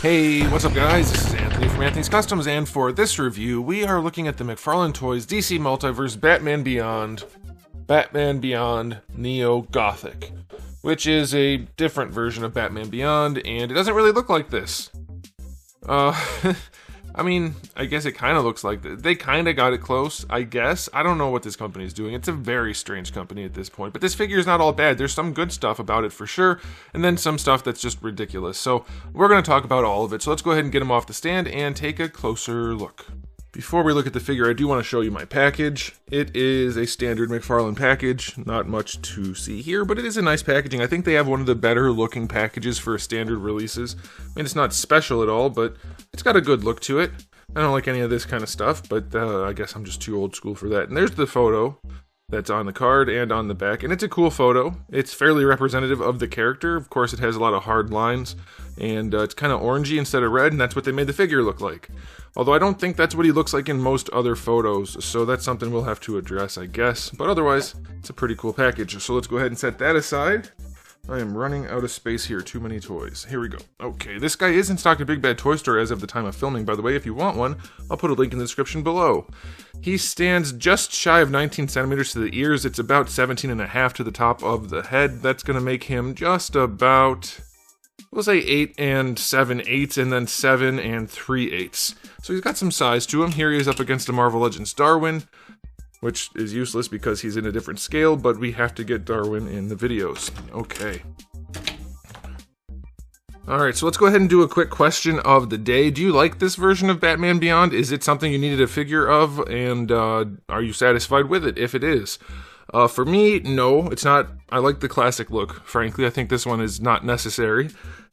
Hey, what's up guys? This is Anthony from Anthony's Customs, and for this review, we are looking at the McFarlane Toys DC Multiverse Batman Beyond Neo-Gothic, which is a different version of Batman Beyond, and it doesn't really look like this. I mean, I guess it kind of looks like they kind of got it close, I guess. I don't know what this company is doing. It's a very strange company at this point, but this figure is not all bad. There's some good stuff about it for sure, and then some stuff that's just ridiculous. So we're going to talk about all of it. So let's go ahead and get him off the stand and take a closer look. Before we look at the figure, I do want to show you my package. It is a standard McFarlane package. Not much to see here, but it is a nice packaging. I think they have one of the better looking packages for standard releases. I mean, it's not special at all, but it's got a good look to it. I don't like any of this kind of stuff, but I guess I'm just too old school for that. And there's the photo that's on the card and on the back, and it's a cool photo. It's fairly representative of the character. Of course, it has a lot of hard lines, and it's kind of orangey instead of red, and that's what they made the figure look like. Although I don't think that's what he looks like in most other photos, so that's something we'll have to address, I guess. But otherwise, it's a pretty cool package. So let's go ahead and set that aside. I am running out of space here. Too many toys. Here we go. Okay, this guy is in stock at Big Bad Toy Store as of the time of filming, by the way. If you want one, I'll put a link in the description below. He stands just shy of 19 centimeters to the ears. It's about 17.5 to the top of the head. That's going to make him just about, we'll say 8 and 7/8, and then 7 and 3/8. So he's got some size to him. Here he is up against a Marvel Legends Darwin, which is useless because he's in a different scale, but we have to get Darwin in the videos. Okay. Alright, so let's go ahead and do a quick question of the day. Do you like this version of Batman Beyond? Is it something you needed a figure of, and are you satisfied with it, if it is? For me, no, it's not. I like the classic look, frankly. I think this one is not necessary,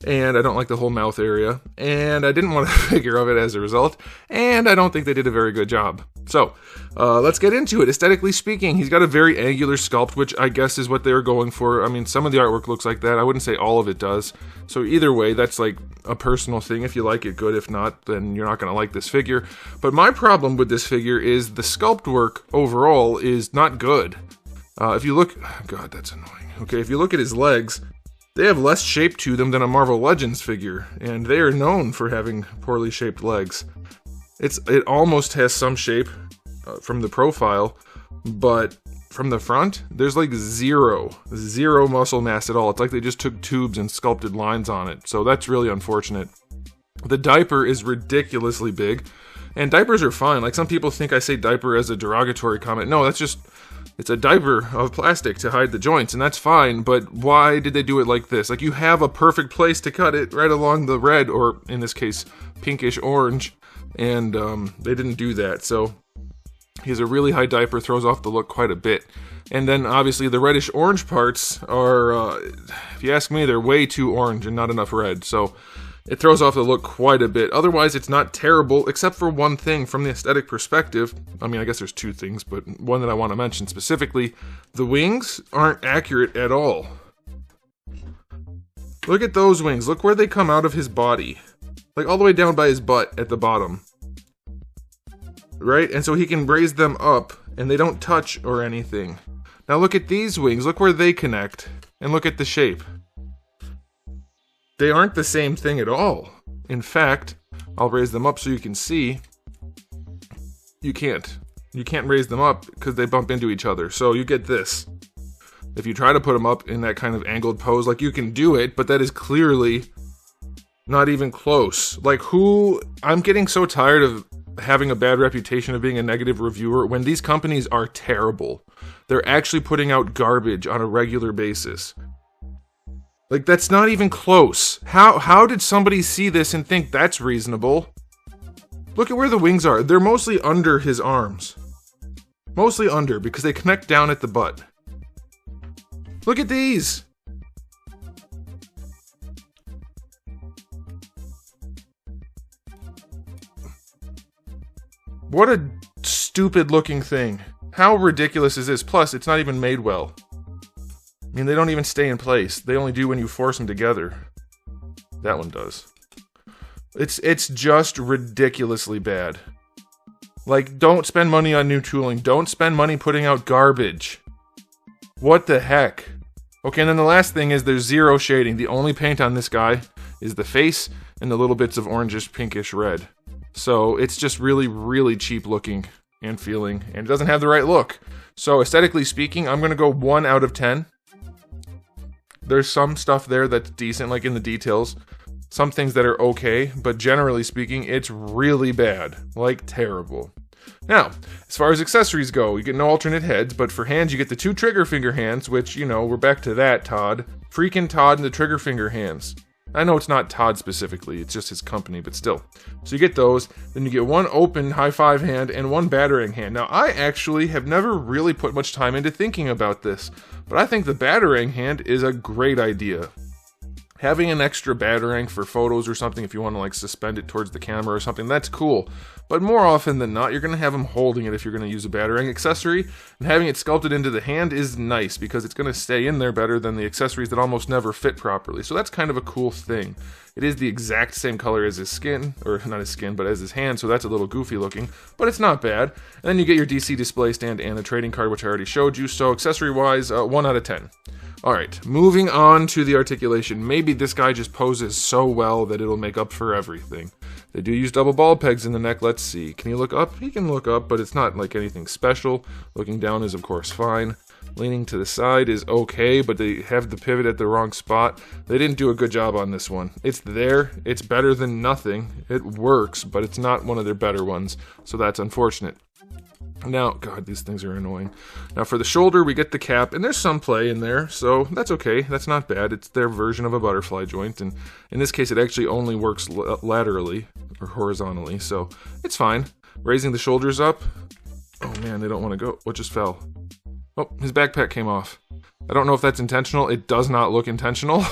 and I don't like the whole mouth area, and I didn't want a figure of it as a result, and I don't think they did a very good job. So, let's get into it. Aesthetically speaking, he's got a very angular sculpt, which I guess is what they were going for. I mean, some of the artwork looks like that. I wouldn't say all of it does. So either way, that's like a personal thing. If you like it, good. If not, then you're not going to like this figure. But my problem with this figure is the sculpt work overall is not good. If you look, God, that's annoying. Okay, if you look at his legs, they have less shape to them than a Marvel Legends figure, and they are known for having poorly shaped legs. It almost has some shape from the profile, but from the front, there's like zero muscle mass at all. It's like they just took tubes and sculpted lines on it, so that's really unfortunate. The diaper is ridiculously big, and diapers are fine. Like, some people think I say diaper as a derogatory comment. No, that's just, it's a diaper of plastic to hide the joints, and that's fine, but why did they do it like this? Like, you have a perfect place to cut it right along the red, or in this case, pinkish orange, and they didn't do that. So he has a really high diaper, throws off the look quite a bit. And then obviously the reddish orange parts are, if you ask me, they're way too orange and not enough red. So it throws off the look quite a bit. Otherwise, it's not terrible, except for one thing from the aesthetic perspective. I mean, I guess there's two things, but one that I want to mention specifically. The wings aren't accurate at all. Look at those wings. Look where they come out of his body. Like, all the way down by his butt at the bottom. Right? And so he can raise them up, and they don't touch or anything. Now look at these wings. Look where they connect. And look at the shape. They aren't the same thing at all. In fact, I'll raise them up so you can see. You can't raise them up because they bump into each other. So you get this. If you try to put them up in that kind of angled pose, like, you can do it, but that is clearly not even close. Like, I'm getting so tired of having a bad reputation of being a negative reviewer when these companies are terrible. They're actually putting out garbage on a regular basis. Like, that's not even close. How did somebody see this and think that's reasonable? Look at where the wings are. They're mostly under his arms. Mostly under, because they connect down at the butt. Look at these! What a stupid looking thing. How ridiculous is this? Plus, it's not even made well. I mean, they don't even stay in place. They only do when you force them together. That one does. It's just ridiculously bad. Like, don't spend money on new tooling. Don't spend money putting out garbage. What the heck? Okay, and then the last thing is there's zero shading. The only paint on this guy is the face and the little bits of orangish, pinkish red. So it's just really, really cheap looking and feeling, and it doesn't have the right look. So aesthetically speaking, I'm going to go 1 out of 10. There's some stuff there that's decent, like in the details. Some things that are okay, but generally speaking, it's really bad. Like, terrible. Now, as far as accessories go, you get no alternate heads, but for hands, you get the 2 trigger finger hands, which, you know, we're back to that, Todd. Freaking Todd and the trigger finger hands. I know it's not Todd specifically, it's just his company, but still. So you get those, then you get 1 open high 5 hand and 1 battering hand. Now, I actually have never really put much time into thinking about this, but I think the battering hand is a great idea. Having an extra batarang for photos or something, if you want to like suspend it towards the camera or something, that's cool. But more often than not, you're going to have them holding it if you're going to use a batarang accessory. And having it sculpted into the hand is nice because it's going to stay in there better than the accessories that almost never fit properly. So that's kind of a cool thing. It is the exact same color as his skin, or not his skin, but as his hand, so that's a little goofy looking, but it's not bad. And then you get your DC display stand and a trading card, which I already showed you. So accessory-wise, 1 out of 10. Alright, moving on to the articulation. Maybe this guy just poses so well that it'll make up for everything. They do use double ball pegs in the neck, let's see. Can he look up? He can look up, but it's not like anything special. Looking down is of course fine. Leaning to the side is okay, but they have the pivot at the wrong spot. They didn't do a good job on this one. It's there, it's better than nothing. It works, but it's not one of their better ones, so that's unfortunate. Now, God, these things are annoying. Now, for the shoulder, we get the cap, and there's some play in there, so that's okay. That's not bad. It's their version of a butterfly joint, and in this case, it actually only works laterally, or horizontally, so it's fine. Raising the shoulders up. Oh, man, they don't want to go. What just fell? Oh, his backpack came off. I don't know if that's intentional. It does not look intentional.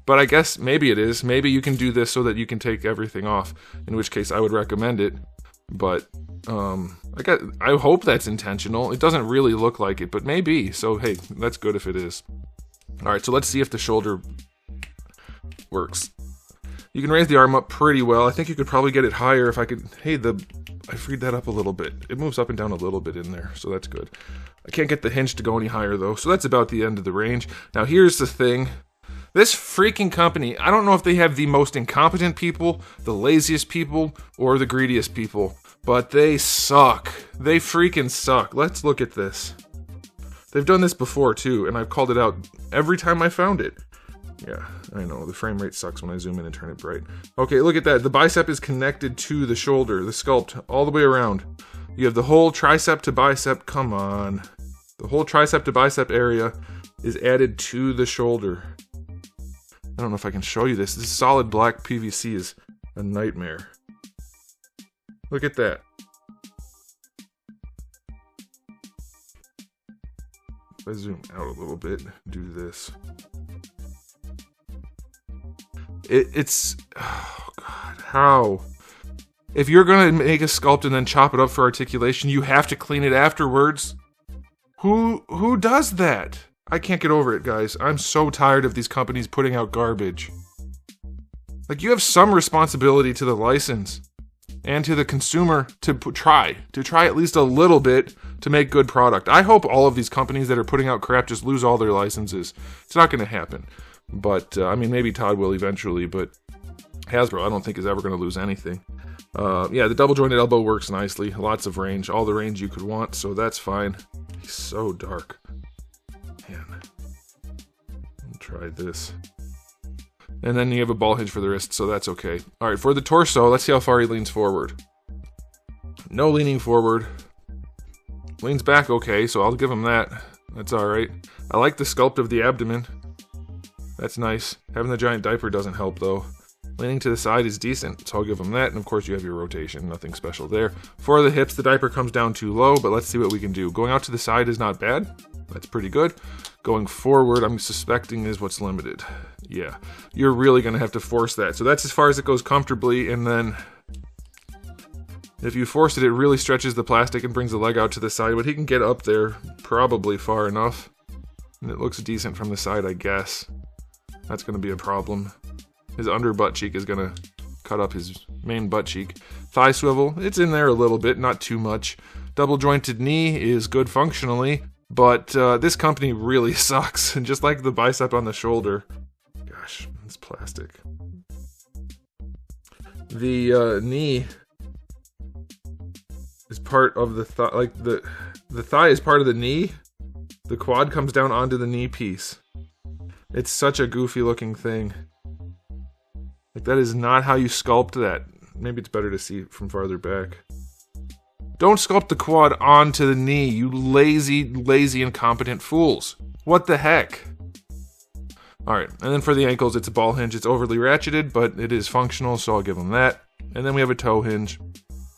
But I guess maybe it is. Maybe you can do this so that you can take everything off, in which case I would recommend it. But I hope that's intentional. It doesn't really look like it, but maybe. So hey, that's good if it is. All right, so let's see if the shoulder works. You can raise the arm up pretty well. I think you could probably get it higher if I could. Hey, I freed that up a little bit. It moves up and down a little bit in there, so that's good. I can't get the hinge to go any higher though, so that's about the end of the range. Now here's the thing. This freaking company, I don't know if they have the most incompetent people, the laziest people, or the greediest people, but they suck. They freaking suck. Let's look at this. They've done this before too, and I've called it out every time I found it. Yeah, I know, the frame rate sucks when I zoom in and turn it bright. Okay, look at that. The bicep is connected to the shoulder, the sculpt, all the way around. You have the whole tricep to bicep, come on. The whole tricep to bicep area is added to the shoulder. I don't know if I can show you this. This solid black PVC is a nightmare. Look at that. If I zoom out a little bit, do this. It's oh God, how? If you're gonna make a sculpt and then chop it up for articulation, you have to clean it afterwards. Who does that? I can't get over it, guys. I'm so tired of these companies putting out garbage. Like, you have some responsibility to the license and to the consumer to try at least a little bit to make good product. I hope all of these companies that are putting out crap just lose all their licenses. It's not going to happen. But, I mean, maybe Todd will eventually, but Hasbro, I don't think is ever going to lose anything. Yeah, the double jointed elbow works nicely. Lots of range. All the range you could want, so that's fine. He's so dark. Man. I'll try this. And then you have a ball hinge for the wrist, so that's okay. Alright, for the torso, let's see how far he leans forward. No leaning forward. Leans back okay, so I'll give him that. That's alright. I like the sculpt of the abdomen. That's nice. Having the giant diaper doesn't help, though. Leaning to the side is decent, so I'll give him that, and of course you have your rotation, nothing special there. For the hips, the diaper comes down too low, but let's see what we can do. Going out to the side is not bad. That's pretty good. Going forward, I'm suspecting is what's limited. Yeah, you're really going to have to force that. So that's as far as it goes comfortably, and then if you force it, it really stretches the plastic and brings the leg out to the side, but he can get up there probably far enough. And it looks decent from the side, I guess. That's going to be a problem. His under butt cheek is going to cut up his main butt cheek. Thigh swivel, it's in there a little bit, not too much. Double jointed knee is good functionally, but this company really sucks. And just like the bicep on the shoulder, gosh, it's plastic. the knee is part of the thigh, like the thigh is part of the knee. The quad comes down onto the knee piece. It's such a goofy looking thing. Like, that is not how you sculpt that. Maybe it's better to see it from farther back. Don't sculpt the quad onto the knee, you lazy, incompetent fools. What the heck? Alright, and then for the ankles, it's a ball hinge. It's overly ratcheted, but it is functional, so I'll give them that. And then we have a toe hinge,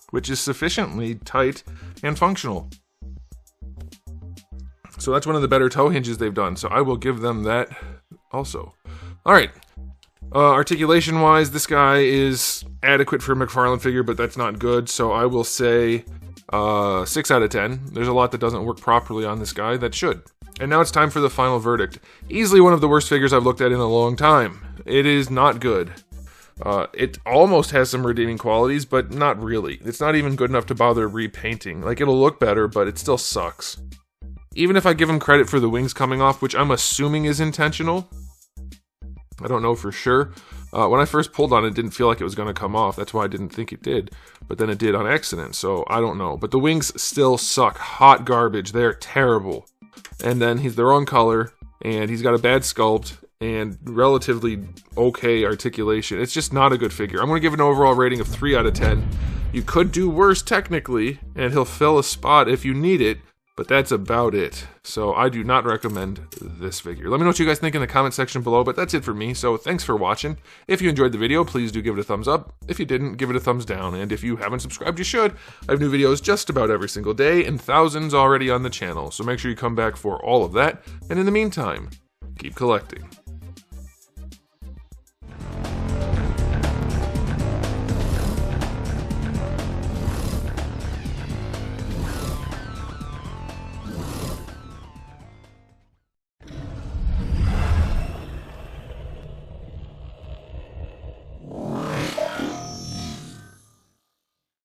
which is sufficiently tight and functional. So that's one of the better toe hinges they've done, so I will give them that also. Alright, articulation-wise, this guy is adequate for a McFarlane figure, but that's not good, so I will say 6 out of 10. There's a lot that doesn't work properly on this guy that should. And now it's time for the final verdict. Easily one of the worst figures I've looked at in a long time. It is not good. It almost has some redeeming qualities, but not really. It's not even good enough to bother repainting. Like, it'll look better, but it still sucks. Even if I give him credit for the wings coming off, which I'm assuming is intentional, I don't know for sure. When I first pulled on it, it didn't feel like it was going to come off. That's why I didn't think it did. But then it did on accident, so I don't know. But the wings still suck. Hot garbage. They're terrible. And then he's the wrong color, and he's got a bad sculpt, and relatively okay articulation. It's just not a good figure. I'm going to give an overall rating of 3 out of 10. You could do worse technically, and he'll fill a spot if you need it, but that's about it. So I do not recommend this figure. Let me know what you guys think in the comment section below, but that's it for me. So thanks for watching. If you enjoyed the video, please do give it a thumbs up. If you didn't, give it a thumbs down. And if you haven't subscribed, you should. I have new videos just about every single day and thousands already on the channel. So make sure you come back for all of that. And in the meantime, keep collecting.